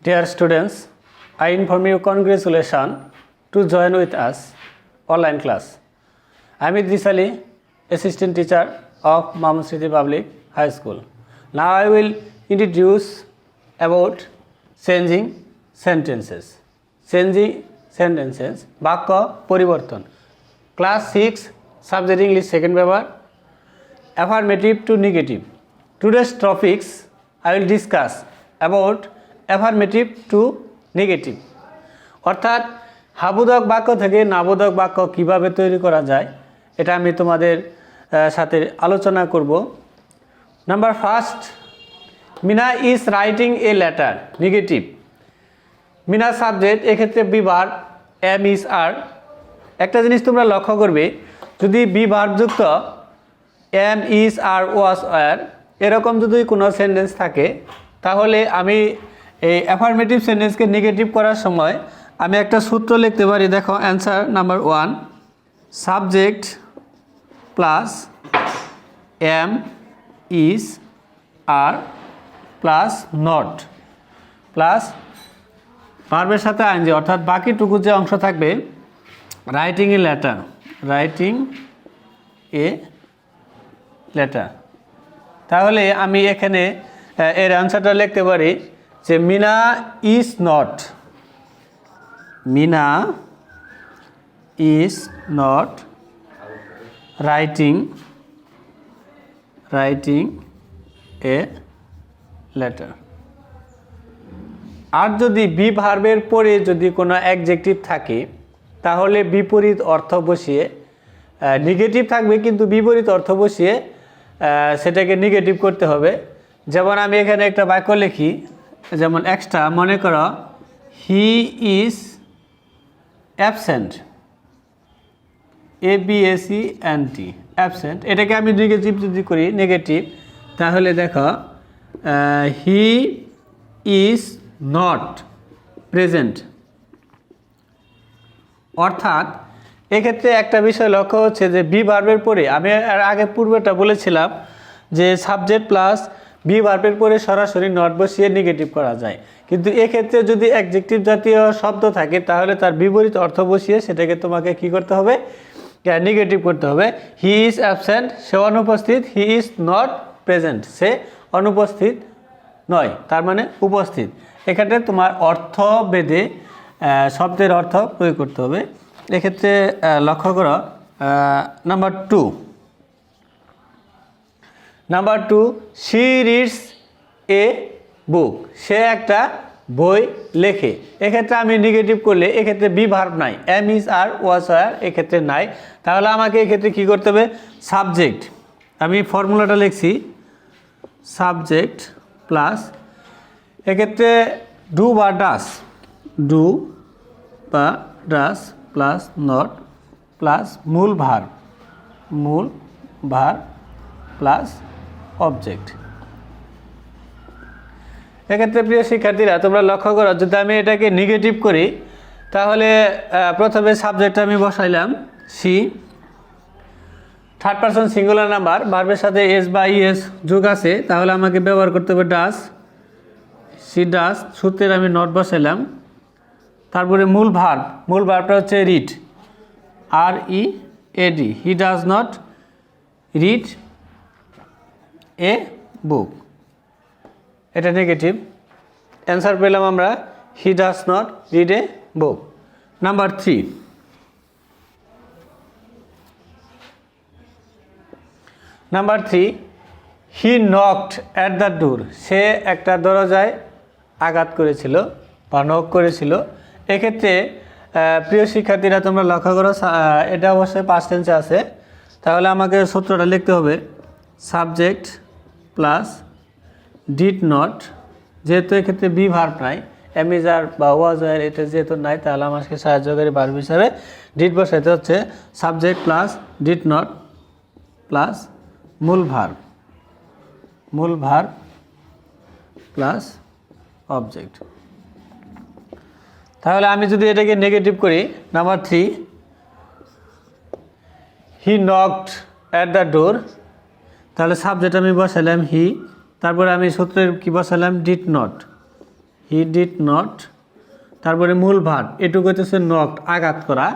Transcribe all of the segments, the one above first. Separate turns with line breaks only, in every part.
Dear students, I inform you congratulations to join with us online class. I am Idris Ali, assistant teacher of Mahmud City Public High School. Now I will introduce about changing sentences. Changing sentences, বাক্য পরিবর্তন। Class 6 subject English second paper, affirmative to negative. Today's topics I will discuss about affirmative to negative. অর্থাৎ হাবোধক বাক্য থেকে নাবোধক বাক্য কিভাবে তৈরি করা যায় এটা আমি তোমাদের সাথে আলোচনা করব। Number first, Meena is writing a letter, negative. Meena subject, এক্ষেত্রে B verb, am is are. একটা জিনিস তোমরা লক্ষ্য করবে, যদি বি ভার্বযুক্ত am is are was are এরকম যদি কোনো সেন্টেন্স থাকে তাহলে আমি এই অ্যাফার্মেটিভ সেন্টেন্সকে নেগেটিভ করার সময় আমি একটা সূত্র লিখতে পারি। দেখো, answer number 1, subject plus am is are plus not plus ভার্বের সাথে আইএনজি, অর্থাৎ বাকিটুকু যে অংশ থাকবে writing a letter, writing a letter. তাহলে আমি এখানে এর অ্যান্সারটা লিখতে পারি যে Meena is not, Meena is not writing a letter. আর যদি বি ভার্বের পরে যদি কোনো অ্যাডজেক্টিভ থাকে তাহলে বিপরীত অর্থ বসিয়ে, নেগেটিভ থাকবে কিন্তু বিপরীত অর্থ বসিয়ে সেটাকে নেগেটিভ করতে হবে। যেমন আমি এখানে একটা বাক্য লিখি, যেমন এক্সট্রা, মনে করো he is absent, ABSENT, absent. এটাকে আমি নেগেটিভ যদি করি, নেগেটিভ, তাহলে দেখো হি ইজ নট প্রেজেন্ট। অর্থাৎ এক্ষেত্রে একটা বিষয় লক্ষ্য হচ্ছে যে বি ভার্বের পরে, আমি আর আগে পূর্বেটা বলেছিলাম যে সাবজেক্ট প্লাস বি ভার্বের পরে সরাসরি নট বসিয়ে নেগেটিভ করা যায়, কিন্তু এক্ষেত্রে যদি অ্যাডজেক্টিভ জাতীয় শব্দ থাকে তাহলে তার বিপরীত অর্থ বসিয়ে সেটাকে তোমাকে কি করতে হবে, নেগেটিভ করতে হবে। হি ইজ অ্যাবসেন্ট, সে অনুপস্থিত। হি ইজ নট প্রেজেন্ট, সে অনুপস্থিত নয়, তার মানে উপস্থিত। এক্ষেত্রে তোমার অর্থ ভেদে শব্দের অর্থ প্রয়োগ করতে হবে। এক্ষেত্রে লক্ষ্য করো নাম্বার 2, শি রিডস এ বুক, সে একটা বই লেখে। এক্ষেত্রে আমি নেগেটিভ করলে এক্ষেত্রে বি ভার্ব নাই, এম ইজ আর ওয়াজ আর এক্ষেত্রে নাই। তাহলে আমাকে এক্ষেত্রে কী করতে হবে, সাবজেক্ট, আমি ফর্মুলাটা লিখছি, সাবজেক্ট প্লাস এক্ষেত্রে ডু বা ডাস, ডু বা ডাস প্লাস নট প্লাস মূল ভার্ব প্লাস অবজেক্ট। এক্ষেত্রে প্রিয় শিক্ষার্থীরা তোমরা লক্ষ্য করো, যদি আমি এটাকে নেগেটিভ করি তাহলে প্রথমে সাবজেক্টটা আমি বসাইলাম she, third person singular number, ভার্বের সাথে এস বা ইএস যোগ আছে, তাহলে আমাকে ব্যবহার করতে হবে ডাস, সি ডাস, সূত্রের আমি নট বসাইলাম। তারপরে মূল ভার্বটা হচ্ছে read, READ, he does not read a book, এটা নেগেটিভ। অ্যান্সার পেলাম আমরা, he does not read a book. Number 3, he knocked at the door, সে একটা দরজায় আঘাত করেছিল বা নক করেছিল। এক্ষেত্রে প্রিয় শিক্ষার্থীরা তোমরা লক্ষ্য করো, এটা অবশ্যই পাস্ট টেন্সে আছে, তাহলে আমাকে সূত্রটা লিখতে হবে সাবজেক্ট প্লাস ডিড নট, যেহেতু এক্ষেত্রে বি ভার্ব নাই, এম ইজ আর বা ওয়াজ আর এটা যেহেতু নাই, তাহলে আমাকে সাহায্যকারী ভার্ব হিসাবে ডিড বসাইতে হচ্ছে subject plus did not plus মূল ভার্ব প্লাস অবজেক্ট। তাহলে আমি যদি এটাকে নেগেটিভ করি, number 3, he knocked at the ডোর, তাহলে সাবজেক্ট আমি বসালাম হি, তারপরে আমি সূত্রের কি বসালাম did not, he did not, তারপরে মূল ভার্ব এটুকু হচ্ছে নক, আঘাত করা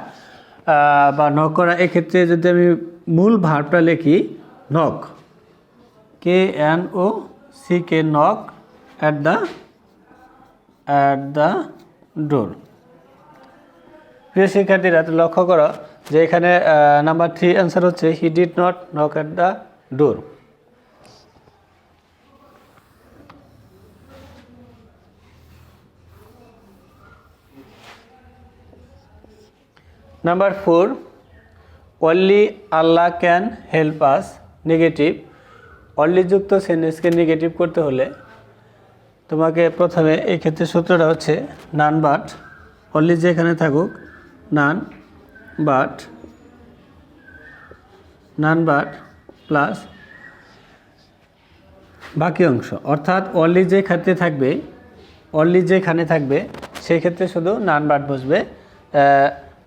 বা নক করা। এক্ষেত্রে যদি আমি মূল ভার্বটা লিখি knock, KNOCK, knock at the ডোর। প্রিয় শিক্ষার্থীরা, তো লক্ষ্য করো যে এখানে নাম্বার 3 অ্যান্সার হচ্ছে he did not knock at the door. Number 4, only Allah can help us, negative. Only যুক্ত সেন্টেন্সকে নেগেটিভ করতে হলে তোমাকে প্রথমে এই ক্ষেত্রে সূত্রটা হচ্ছে নান বাট, অনলি যেখানে থাকুক নান বাট প্লাস বাকি অংশ, অর্থাৎ অনলি যে ক্ষেত্রে থাকবে, অনলি যেখানে থাকবে সেই ক্ষেত্রে শুধু নান বাট বসবে,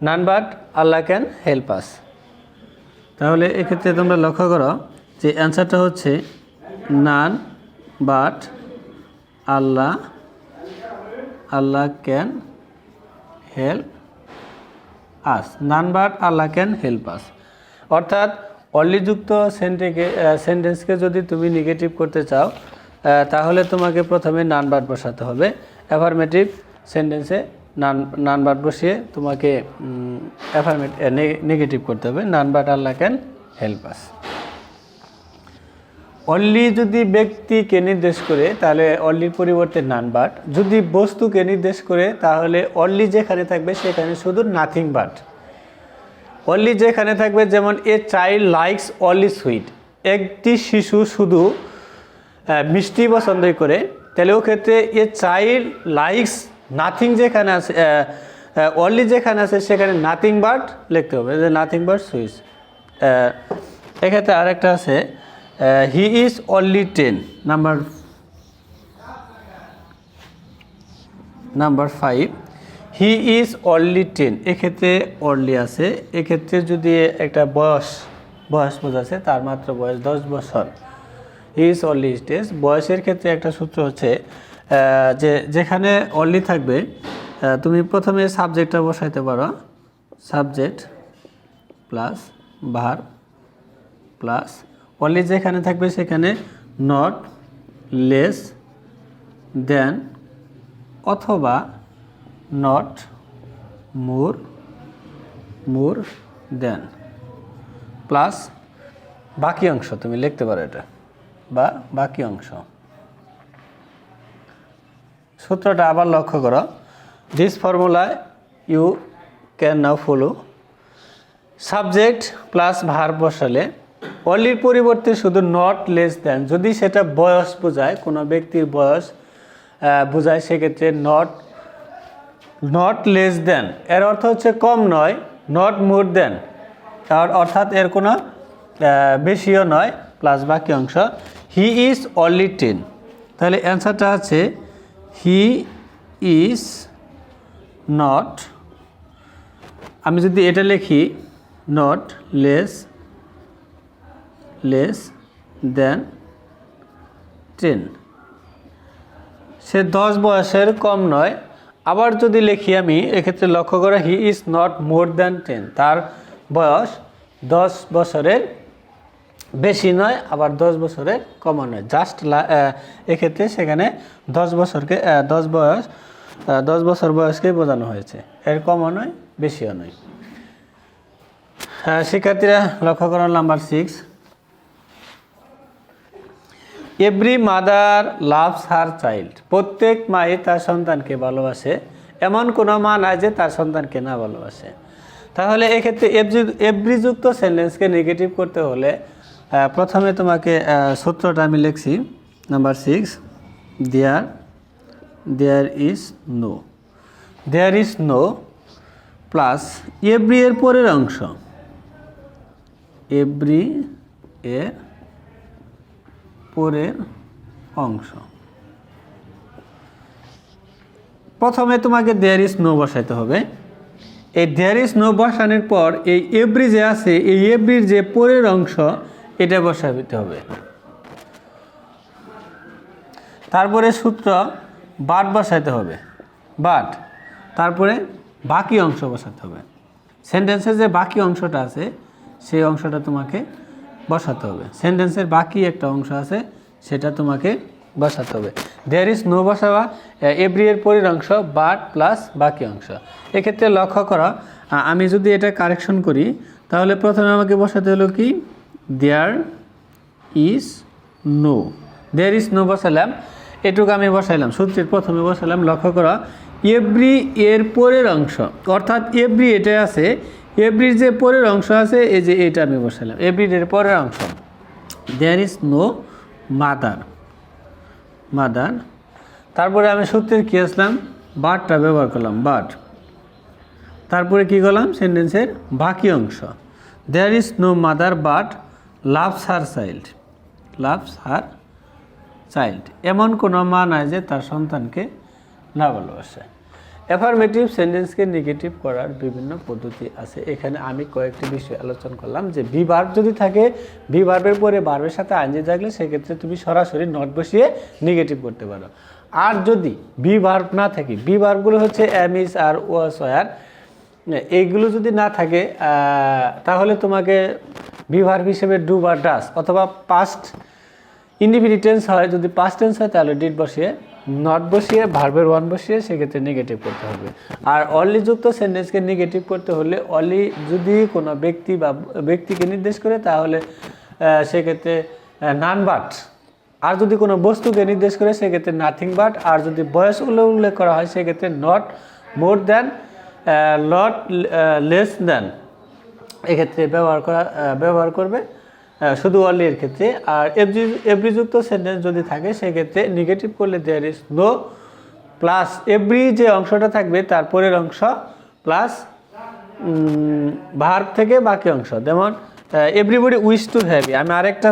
none but Allah can help us. তাহলে এক্ষেত্রে তোমরা লক্ষ্য করো যে অ্যান্সারটা হচ্ছে none but Allah can help us, none but Allah can help us. অর্থাৎ অনলিযুক্ত সেন্টেন্সকে যদি তুমি নেগেটিভ করতে চাও তাহলে তোমাকে প্রথমে নান বাট বসাতে হবে। অ্যাফার্মেটিভ সেন্টেন্সে নান বাট বসিয়ে তোমাকে নেগেটিভ করতে হবে, none but Allah can help us. Only যদি ব্যক্তিকে নির্দেশ করে তাহলে অনলির পরিবর্তে নান বাট, যদি বস্তুকে নির্দেশ করে তাহলে অনলি যেখানে থাকবে সেখানে শুধু নাথিং বাট। অনলি যেখানে থাকবে, যেমন a child likes only sweet, একটি শিশু শুধু মিষ্টি পছন্দই করে, তাহলে ও ক্ষেত্রে এ চাইল্ড লাইকস নাথিং যেখানে আছে, অনলি যেখানে আছে সেখানে নাথিং বাট লিখতে হবে, যে নাথিং বাট সুইটস। এক্ষেত্রে আরেকটা আছে he is only 10, number 5, he is only 10, এক্ষেত্রে অনলি আছে, এক্ষেত্রে যদি একটা বয়স বোঝাচ্ছে, তার মাত্র বয়স 10 বছর, হি ইজ অনলি 10। বয়সের ক্ষেত্রে একটা সূত্র হচ্ছে যে যেখানে অনলি থাকবে তুমি প্রথমে সাবজেক্টটা বসাইতে পারো, subject plus verb plus only যেখানে থাকবে সেখানে নট লেস দেন অথবা নট মোর দেন প্লাস বাকি অংশ তুমি লিখতে পারো এটা, বা বাকি অংশ। সূত্রটা আবার লক্ষ্য করো, this formula you can now follow. Subject plus verb বসালে অনলির পরিবর্তে শুধু নট লেস দেন, যদি সেটা বয়স বোঝায়, কোনো ব্যক্তির বয়স বোঝায়, সেক্ষেত্রে নট লেস দেন এর অর্থ হচ্ছে কম নয়, নট মোর দেন অর্থাৎ এর কোনো বেশিও নয়, প্লাস বাকি অংশ হি ইজ অনলি 10। তাহলে অ্যান্সারটা আছে হি ইজ নট, আমি যদি এটা লিখি নট লেস দেন 10, সে 10 বয়সের কম নয়। আবার যদি লিখি আমি, এক্ষেত্রে লক্ষ্য করে he is not more than 10, তার বয়স 10 বছরের বেশি নয়, আবার 10 বছরের কমও নয়, জাস্ট এক্ষেত্রে সেখানে 10 বছরকে 10 বছর বয়সকে বোঝানো হয়েছে, এর কমও নয় বেশিও নয়। শিক্ষার্থীরা লক্ষ্য করুন number 6, every mother loves her child, প্রত্যেক মাই তার সন্তানকে ভালোবাসে, এমন কোনো মা নাই যে তার সন্তানকে না ভালোবাসে। তাহলে এক্ষেত্রে এভরিযুক্ত সেন্টেন্সকে নেগেটিভ করতে হলে প্রথমে তোমাকে সূত্রটা আমি লিখছি, number 6, there is no plus every এর পরের অংশ, এভরি এর পরের অংশ। প্রথমে তোমাকে দেয়ার ইজ নো বসাইতে হবে, এই দেয়ার ইজ নো বসানোর পর এই এভরি যে আছে, এই এভরির যে পরের অংশ এটা বসাইতে হবে। তারপরে সূত্র বাট বসাইতে হবে, বাট তারপরে বাকি অংশ বসাতে হবে। সেন্টেন্সের যে বাকি অংশটা আছে সেই অংশটা তোমাকে বসাতে হবে। সেন্টেন্সের বাকি একটা অংশ আছে সেটা তোমাকে বসাতে হবে। দেয়ার ইজ নো বসাবা এভরি এর পরের অংশ বাট প্লাস বাকি অংশ। এক্ষেত্রে লক্ষ্য করো, আমি যদি এটা কারেকশন করি তাহলে প্রথমে আমাকে বসাতে হলো কি there is no, there is no বসালাম, এটুকু আমি বসাইলাম, সূত্রের প্রথমে বসালাম। লক্ষ্য করো এভরি এর পরের অংশ, অর্থাৎ এভরি এটা আছে, এভরির যে পরের অংশ আছে এই যে এটা আমি বসালাম, এভরির এর পরের অংশ। There is no mother, mother. তারপরে আমি সূত্রের কী আসলাম, বাটটা ব্যবহার করলাম, বাট। তারপরে কি করলাম, সেন্টেন্সের বাকি অংশ, there is no mother but loves her child, loves her child. এমন কোনো মা নাই যে তার সন্তানকে না ভালোবাসে। অ্যাফার্মেটিভ সেন্টেন্সকে নেগেটিভ করার বিভিন্ন পদ্ধতি আছে। এখানে আমি কয়েকটি বিষয় আলোচনা করলাম যে বি ভার্ব যদি থাকে, বি ভার্বের পরে ভার্বের সাথে আইএনজি থাকলে সেক্ষেত্রে তুমি সরাসরি নট বসিয়ে নেগেটিভ করতে পারো। আর যদি বি ভার্ব না থাকে, বি ভার্বগুলো হচ্ছে am, is, are, was, were, এইগুলো যদি না থাকে তাহলে তোমাকে বি ভার্ব হিসেবে ডু বা ডাস অথবা পাস্ট ইনডিফিনিট টেন্স হয়, যদি পাস্ট টেন্স হয় তাহলে ডিড বসিয়ে, নট বসিয়ে, ভার্বের ওয়ান বসিয়ে সেক্ষেত্রে নেগেটিভ করতে হবে। আর অনলি যুক্ত সেন্টেন্সকে নেগেটিভ করতে হলে অনলি যদি কোনো ব্যক্তি বা ব্যক্তিকে নির্দেশ করে তাহলে সেক্ষেত্রে নান বাট, আর যদি কোনো বস্তুকে নির্দেশ করে সেক্ষেত্রে নাথিং বাট, আর যদি বয়স উল্লেখ করা হয় সেক্ষেত্রে not, more than, not, less than এক্ষেত্রে ব্যবহার করবে শুধু অনলি এর ক্ষেত্রে। আর এভরিযুক্ত সেন্টেন্স যদি থাকে সেক্ষেত্রে নেগেটিভ করলে there is no plus every যে অংশটা থাকবে তারপরের অংশ প্লাস ভার্ব থেকে বাকি অংশ। যেমন এভরিবডি উইশ টু হ্যাভি। আমি আরেকটা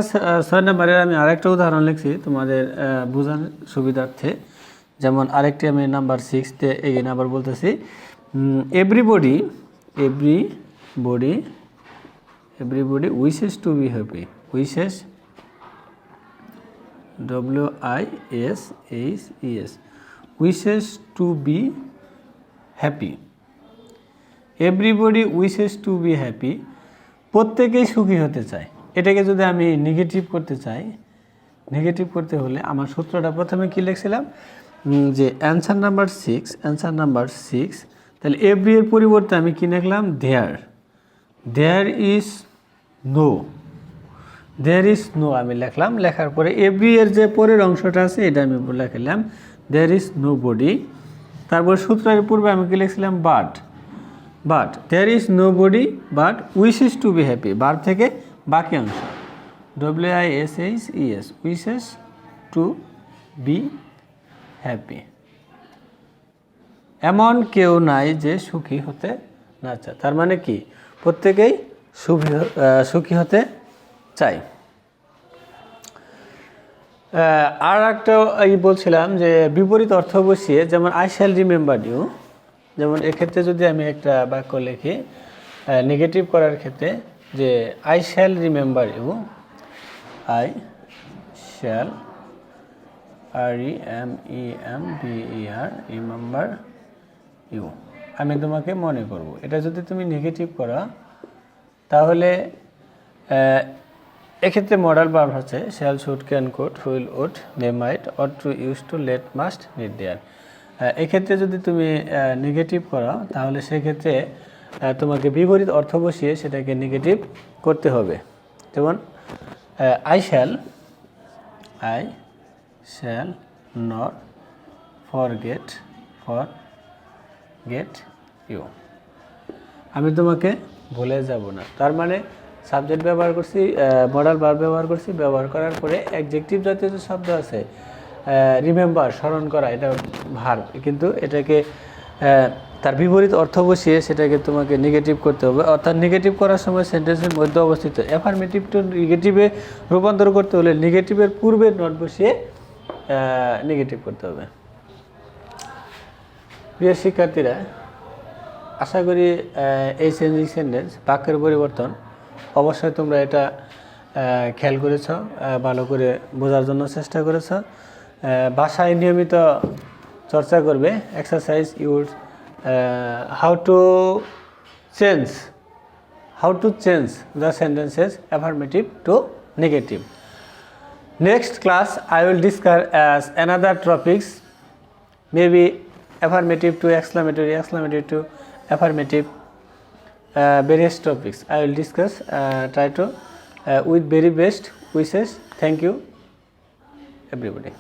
6 নম্বরের আমি আরেকটা উদাহরণ লিখছি তোমাদের বোঝার সুবিধার্থে। যেমন আরেকটি আমি নাম্বার 6-তে এগিয়ে আবার বলতেছি, everybody wishes to be happy, wishes, WISHES, wishes to be happy. Everybody wishes to be happy, প্রত্যেকেই সুখী হতে চায়। এটাকে যদি আমি নেগেটিভ করতে চাই, নেগেটিভ করতে হলে আমার সূত্রটা প্রথমে কী লিখছিলাম যে অ্যান্সার নাম্বার 6, তাহলে এভরি এর পরিবর্তে আমি কী লিখলাম দেয়ার ইজ নো আমি লিখলাম। লেখার পরে এভরি এর যে পরের অংশটা আছে এটা আমি লিখলাম দেয়ার ইজ নো বডি। তারপর সূত্রের পূর্বে আমি কি লিখছিলাম but there is nobody but wishes to be happy, verb থেকে বাকি অংশ, WISHES, wishes to be happy. এমন কেউ নাই যে সুখী হতে না চায়। তার মানে কি প্রত্যেকেই সুখী হতে চাই। আর একটা বলছিলাম যে বিপরীত অর্থ বসিয়ে, যেমন আই শ্যাল রিমেম্বার ইউ, যেমন এক্ষেত্রে যদি আমি একটা বাক্য লিখি নেগেটিভ করার ক্ষেত্রে যে I shall remember you, I shall REMEMBER remember you, আমি তোমাকে মনে করব। এটা যদি তুমি নেগেটিভ করো তাহলে এক্ষেত্রে মডাল ভার্ব আছে shall, should, can, could, will, would, may, might, ought to, use to, let, must, need, dare. এক্ষেত্রে যদি তুমি নেগেটিভ করো তাহলে সেক্ষেত্রে তোমাকে বিপরীত অর্থ বসিয়ে সেটাকে নেগেটিভ করতে হবে। যেমন I shall not forget you, আমি তোমাকে ভুলে যাব না। তার মানে সাবজেক্ট ব্যবহার করছি, মডাল ভার্ব ব্যবহার করছি, ব্যবহার করার পরে অ্যাডজেক্টিভ জাতীয় যে শব্দ আছে রিমেম্বার, স্মরণ করা, এটা ভার্ব, কিন্তু এটাকে তার বিপরীত অর্থ বসিয়ে সেটাকে তোমাকে নেগেটিভ করতে হবে। অর্থাৎ নেগেটিভ করার সময় সেন্টেন্সের মধ্যে অবস্থিত অ্যাফার্মেটিভ টু নেগেটিভে রূপান্তর করতে হলে নেগেটিভের পূর্বে নট বসিয়ে নেগেটিভ করতে হবে। প্রিয় শিক্ষার্থীরা, আশা করি এই চেঞ্জিং সেন্টেন্স বাক্যের পরিবর্তন অবশ্যই তোমরা এটা খেয়াল করেছ, ভালো করে বোঝার জন্য চেষ্টা করেছ। ভাষায় নিয়মিত চর্চা করবে exercise use how to change the sentences affirmative to negative. Next class I will discuss as another topics, maybe affirmative to exclamatory, exclamatory to affirmative, various topics I will discuss. Try to with very best wishes. Thank you everybody.